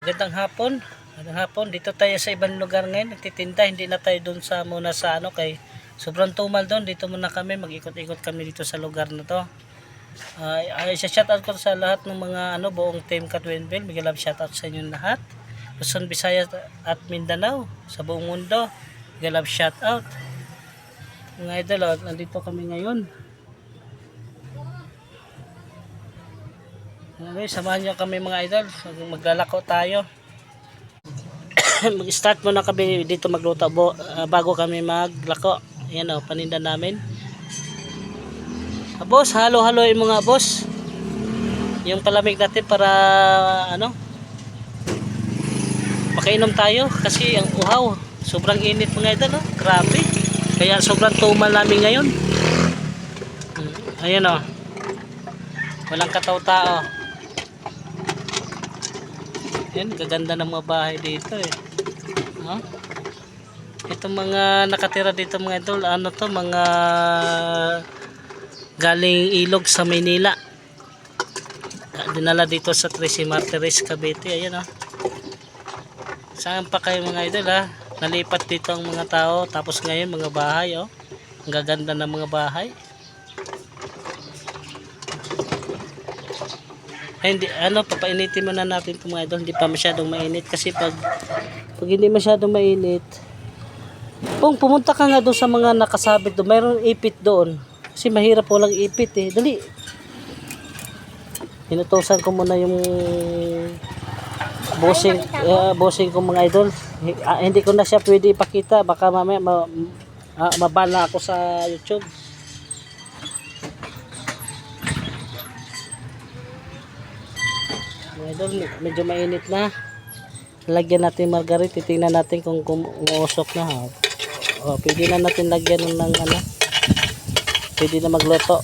Magandang hapon. Magandang hapon. Dito tayo sa ibang lugar ngayon. Nagtitinda. Hindi na tayo doon sa muna sa ano kay sobrang tumal doon. Dito muna kami. Mag-ikot-ikot kami dito sa lugar na to. Isa-shoutout ko sa lahat ng mga buong team Katwinville. Big love shoutout sa inyo lahat. Luzon, Visayas at Mindanao. Sa buong mundo. Big love shoutout. Mga idol, nandito kami ngayon. Samahan nyo kami mga idol. Maglalako tayo. Mag-start muna kami dito magluto bago kami maglako. Ayan o, paninda namin. Boss, halo-halo yung mga boss. Yung palamig natin para makainom tayo kasi ang uhaw. Sobrang init mga idol. Grabe. Kaya sobrang tumal namin ngayon. Ayan o. Walang kataw-tao. Yan, gaganda ng mga bahay dito eh. Itong mga nakatira dito mga idol, mga galing Ilog sa Maynila. Dinala dito sa Tracy Martires, Cavite. Ayan o. Saan pa kayo mga idol Nalipat dito ang mga tao. Tapos ngayon mga bahay o. Ang gaganda ng mga bahay. Ay, hindi, papainitin muna natin itong mga idol. Hindi pa masyadong mainit kasi pag hindi masyadong mainit, pumunta ka nga doon sa mga nakasabit doon. Mayroong ipit doon kasi mahirap walang ipit eh. Dali, inutusan ko muna yung bossing ko mga idol. Hindi ko na siya pwede ipakita, baka mamaya mabala ako sa YouTube. Idol, medyo mainit na. Lagyan natin margarin, titingnan natin kung umuusok na pwede na natin lagyan ng pwede na magluto.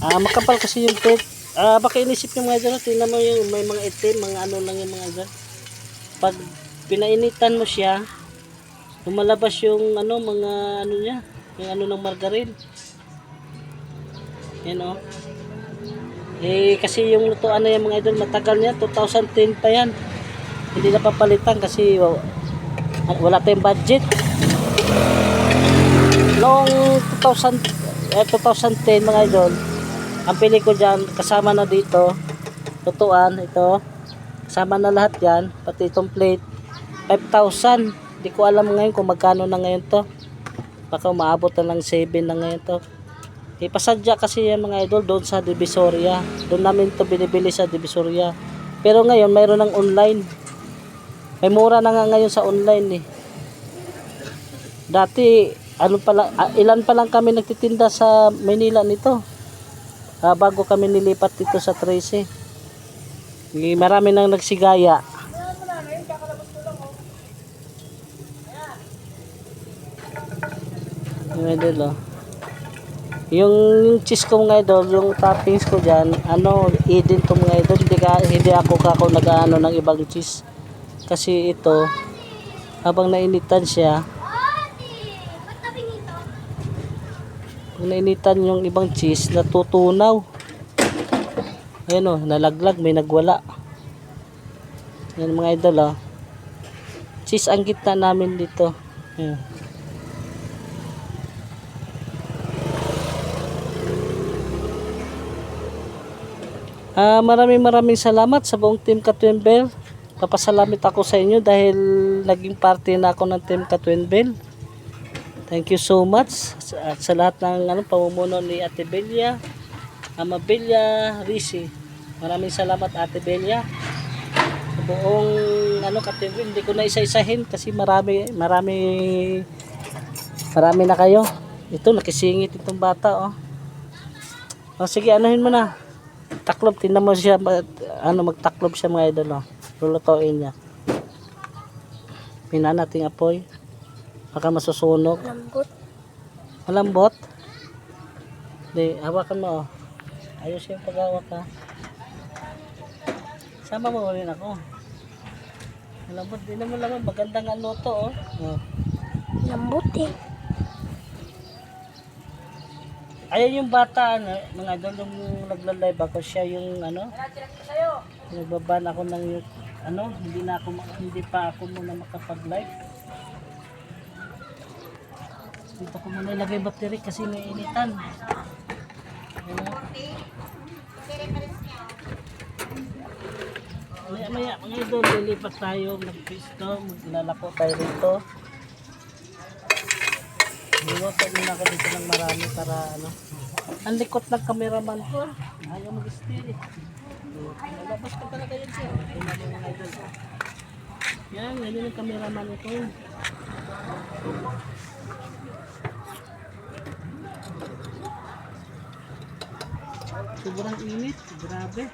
Makapal kasi yung pet. Baka inisip yung mga idol, tingnan mo yung may mga itim, mga lang yung mga idol. Pag pinainitan mo siya, lumalabas yung mga niya, yung ng margarin. Yan kasi yung lutuan na yan mga idol, matagal niya, 2010 pa yan. Hindi na papalitan kasi wala tayong budget. Noong 2010 mga idol, ang pili ko dyan, kasama na dito, lutuan, ito, kasama na lahat yan, pati itong plate, 5,000. Hindi ko alam ngayon kung magkano na ngayon to. Baka umaabot na lang 7 na ngayon to. Ipasadya kasi yan mga idol doon sa Divisoria. Doon namin to binibili sa Divisoria. Pero ngayon mayroon ng online. May mura na nga ngayon sa online eh. Dati ilan pa lang kami nagtitinda sa Manila nito. Bago kami nilipat dito sa Tracy. Marami nang nagsigaya. Yung idol yung cheese ko mga idol, yung toppings ko dyan, Eden to mga idol. Hindi ako nag-ano ng ibang cheese. Kasi ito, habang nainitan siya, pag nainitan yung ibang cheese, natutunaw. Ayun nalaglag, may nagwala. Yan mga idol cheese ang gitna namin dito. Ayan. Maraming salamat sa buong team Katwinville. Papasalamit ako sa inyo dahil naging parte na ako ng team Katwinville. Thank you so much at sa lahat ng pamumuno ni Ate Belia, Ama Belia Risi. Maraming salamat Ate Belia. Sa buong Katwinville, hindi ko na isa-isahin kasi marami na kayo. Ito nakisingit itong bata sige, anuhin mo na. Taklob, tingnan mo siya magtaklob siya mga idol lulutuin niya. Pina nating apoy baka masusunog. Malambot di, hawakan mo ayos yung paghawak sama mo rin ako. Malambot, di naman lang magandang luto lambot eh. Ayan yung bata, mga idol, nung nagla-live ako, siya yung nagbaban ako ng ano, hindi pa ako muna makapag-live. Dito ko muna ilagay battery kasi may initan. Ano? Maya mga idol, lilipat tayo, magpisto, maglalako tayo rito. Niloto muna ako dito ng marami para ano. Ang likot ng cameraman ko, ayaw mag-steal. Nalabas ka talaga yan siya. Tingnan mo mga idol. Yan, ganyan yung cameraman ito. Sobrang init, grabe.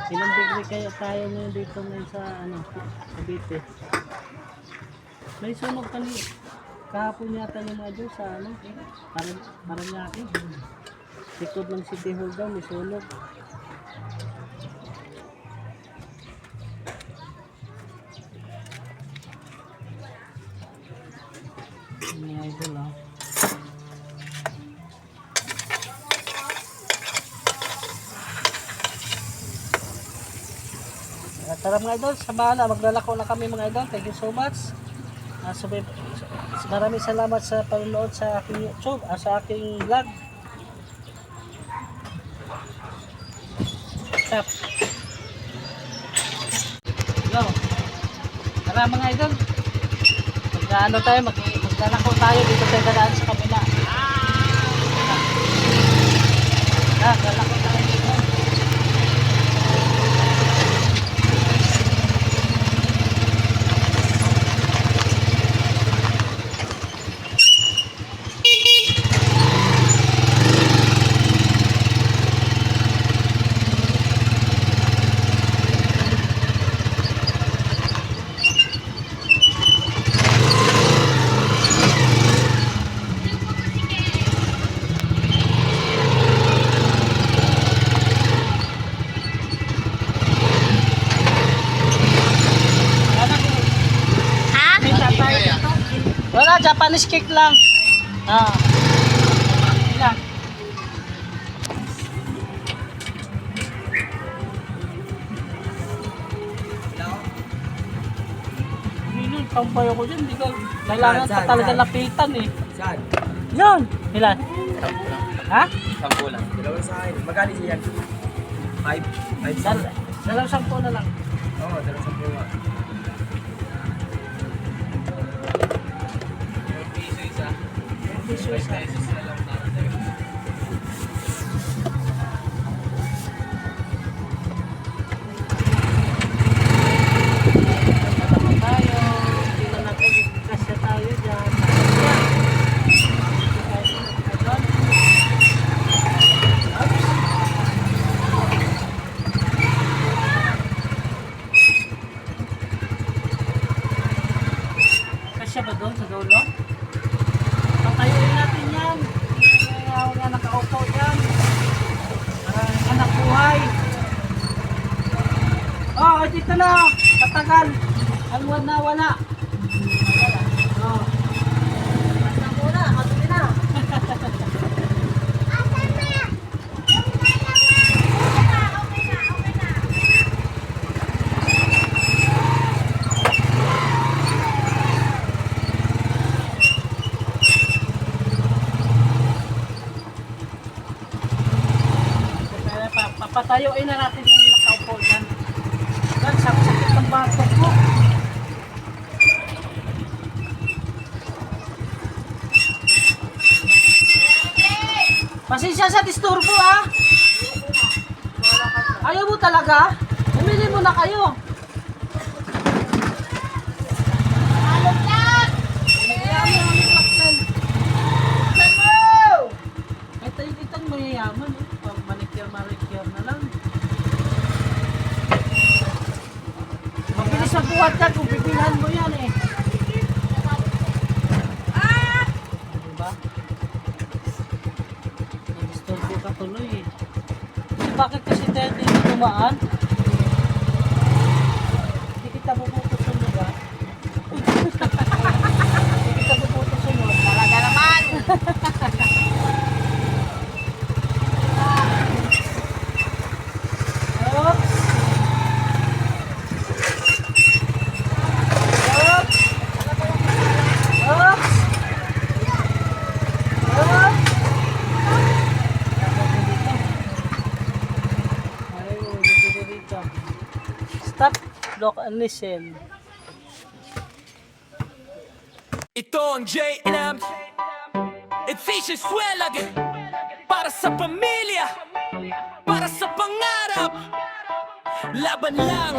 Ilang degree kaya tayo ngayon dito ngayon sa ano, Cavite. May sunog kanina. Kahapon yata yung mga Diyos sa ano, Paranaque. Likod ng City Hall daw, may sunog. Mga idol ah. Tara mga idol, samahan na, maglalako na kami mga idol. Thank you so much. Maraming salamat sa panonood sa aking YouTube, sa aking vlog. Tap. Go. Tara mga idol. Magkaano tayo, maglalako tayo dito tayo dadaan sa kabila. Maglalako tayo dito. Wala, Japanese cake lang. Ah. Ilan? Minun, pampayo ko dyan. Hindi ka, kailangan pa talaga lapitan eh. Saan? Yun! Ilan? Sampu lang. Ha? Sampu lang. Dalawa sa akin. Magkano siya yan? 5? 5 Dalawang 10 na lang. Oo, dalawang sampu nga. Piso isa. Tayo, tingnan natin kasi tayo dyan. Kasya ba doon sa dulo? Patayuin natin yan. Nga nakaupo dyan. Anak buhay. Oh, dito na. Katagal. Alwan na wala. Oh. Basta muna. Matuloy na. Papatayuin na natin yung nakaupo dyan. Dyan, sakit ng batok ko. Pasensya sa disturbo ha. Ayaw mo talaga? Bumili mo na kayo. Ay tayo itang mayayaman eh. Manicure na lang. Mabilis ang buhat yan kung bibilhan mo yan eh. Diba? Nag-disturbo ka tuloy eh. Bakit kasi tayo dito tumaan? Hindi kita bubutusunod ah. Hindi kita bubutusunod. Talaga naman! Oops! look and listen. Ito ang J&M Efficient Swela para sa pamilya, para sa pangarap. Laban lang,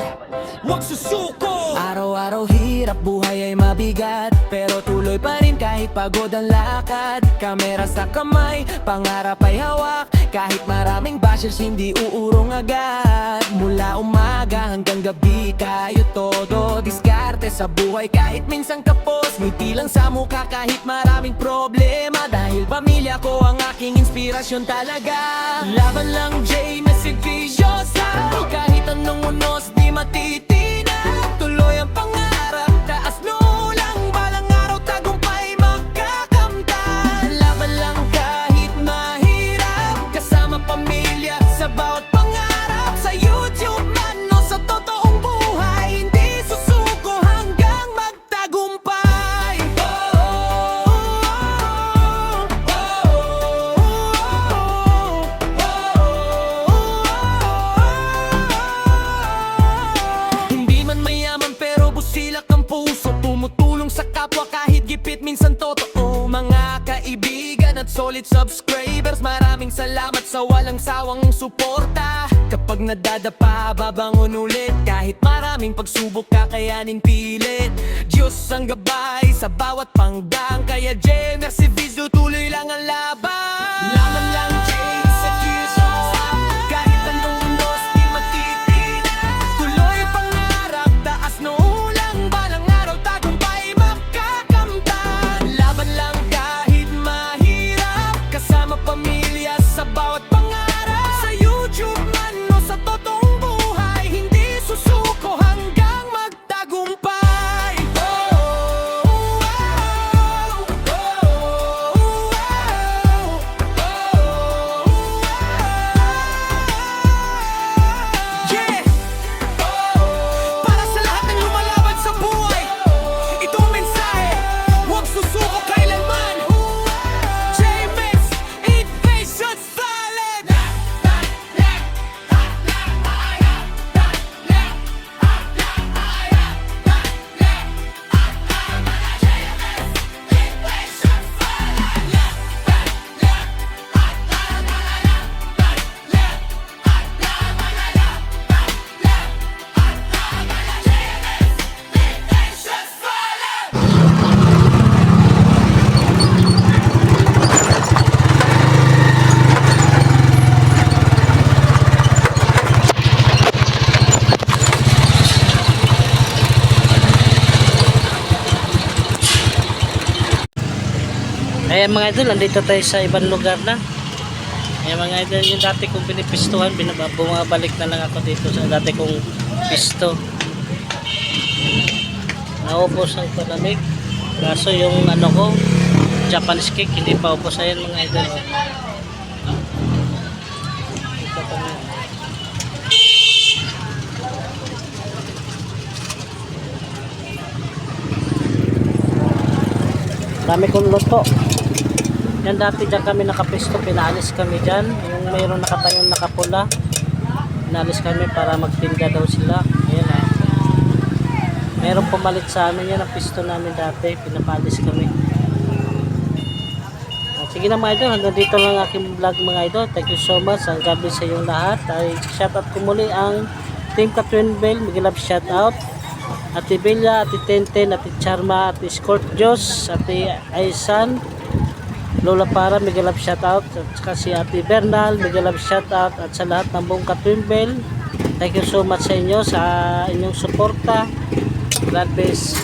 huwag susuko. Araw-araw hirap, buhay ay mabigat, pero tuloy pa rin kahit pagod ang lakad. Kamera sa kamay, pangarap ay hawak, kahit maraming bashers hindi uurong agad. Mula umaga hanggang gabi tayo todo diskarte sa buhay, kahit minsang kapos. Ngiti lang sa mukha kahit maraming problema, dahil pamilya ko ang aking inspirasyon talaga. Laban lang J, Messigvisyosa, kahit anong unos di matitinag. Tuloy ang pangarap, taas nulang, balang araw tagumpay magkakamtan. Laban lang kahit mahirap, kasama pamilya sa bawat pangarap. Sa YouTube man o sa totoong buhay, hindi susuko hanggang magtagumpay. Hindi man mayaman pero busilak ang puso, tumutulong sa kapwa kahit gipit minsan totoo. Mga kaibigan at solid subscribers, maraming salamat sa walang sawang suporta. Kapag nadadapa, babangon ulit, kahit maraming pagsubok kakayanin pilit. Diyos ang gabay sa bawat panggang, kaya J, Messigvisyo, tuloy lang ang laban. Laban lang J, Messigvisyo, kahit anong unos di matitinag. Tuloy ang pangarap, taas nulang, balang araw tagumpay magkakamtan. Laban lang kahit mahirap, kasama pamilya sa bawat pangarap. Sa YouTube man o sa totoong buhay, hindi susuko hanggang magtagumpay. Yeah! Para sa lahat ng lumalaban sa buhay, ito ang mensahe, huwag susuko kailanman. J-Mix, it patience solid. Ayan mga idol, nandito tayo sa ibang lugar na. Ayan mga idol, yung dati kong pinipistuhan, bumabalik na lang ako dito sa dati kong pisto. Naubos ang palamig. Kaso yung ano ko, Japanese cake, hindi pa ubos. Ayan mga idol. Ito pa nga. Dami kong luto. Yan dati dyan kami nakapisto, pinaalis kami dyan. Yung mayroon nakatayong nakapula, pinaalis kami para magtinda daw sila. Ayan ah. Mayroon pumalit sa amin yan ang pisto namin dati, pinapaalis kami. Sige na mga idol, hanggang dito lang aking vlog mga idol. Thank you so much. Ang gabi sa inyong lahat. Ay shoutout ko muli ang Team Katwin Bell. Magilap shoutout. Ate Bella, Ate Tenten, Ate Charma, Ate Scorpios, Ate Aisan, Lola Para, Miguelab shoutout, at saka si Ate Bernal, Miguelab shoutout, at sa lahat ng buong Katwin Bell. Thank you so much sa inyo, sa inyong suporta. God bless.